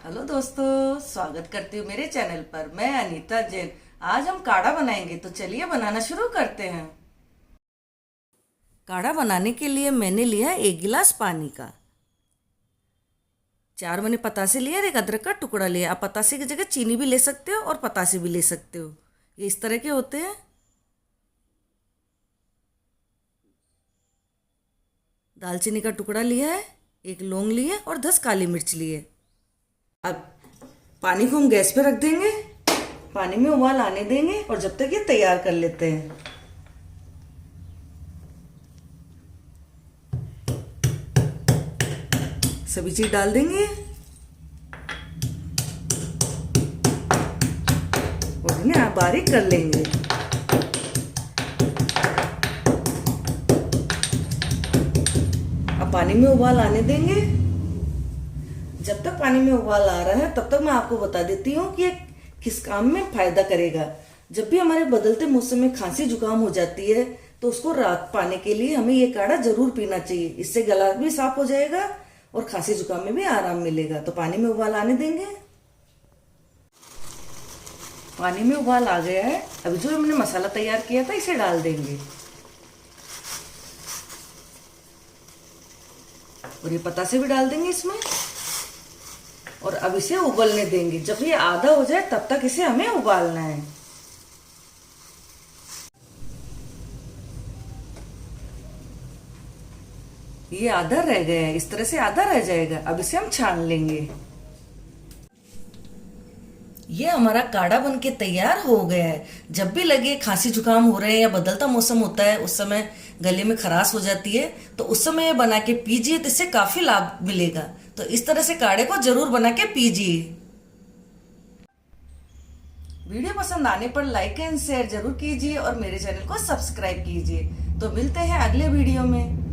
Hello दोस्तों, स्वागत करती हूँ मेरे चैनल पर। मैं अनीता जैन। आज हम काढ़ा बनाएंगे, तो चलिए बनाना शुरू करते हैं। काढ़ा बनाने के लिए मैंने लिया 1 गिलास पानी का। 4 मैंने पतासे लिए और 1 अदरक का टुकड़ा लिया। आप पतासे की जगह चीनी भी ले सकते हो और पतासे भी ले सकते हो। ये इस तरह के होते हैं। दालचीनी का टुकड़ा लिया है, 1 लौंग लिए और 10 काली मिर्च लिए। अब पानी को हम गैस पे रख देंगे, पानी में उबाल आने देंगे और जब तक ये तैयार कर लेते हैं। सभी चीज डाल देंगे और इन्हें बारीक कर लेंगे। अब पानी में उबाल आने देंगे। जब तक पानी में उबाल आ रहा है तब तक मैं आपको बता देती हूँ कि ये किस काम में फायदा करेगा। जब भी हमारे बदलते मौसम में खांसी जुकाम हो जाती है तो उसको राहत पाने के लिए हमें ये काढ़ा जरूर पीना चाहिए। इससे गला भी साफ हो जाएगा और खांसी जुकाम में भी आराम मिलेगा। तो पानी में उबाल आने देंगे। पानी में उबाल आ गया है। अभी जो हमने मसाला तैयार किया था इसे डाल देंगे और ये पतासे भी डाल देंगे इसमें और अब इसे उबलने देंगे। जब ये आधा हो जाए तब तक इसे हमें उबालना है। ये आधा रह गया है, इस तरह से आधा रह जाएगा। अब इसे हम छान लेंगे। ये हमारा काढ़ा बन के तैयार हो गया है। जब भी लगे खांसी जुकाम हो रहे हैं या बदलता मौसम होता है, उस समय गले में खराश हो जाती है, तो उस समय ये बना के पीजिए, तो इससे काफी लाभ मिलेगा। तो इस तरह से काढ़े को जरूर बना के पीजिए। वीडियो पसंद आने पर लाइक एंड शेयर जरूर कीजिए और मेरे चैनल को सब्सक्राइब कीजिए। तो मिलते हैं अगले वीडियो में।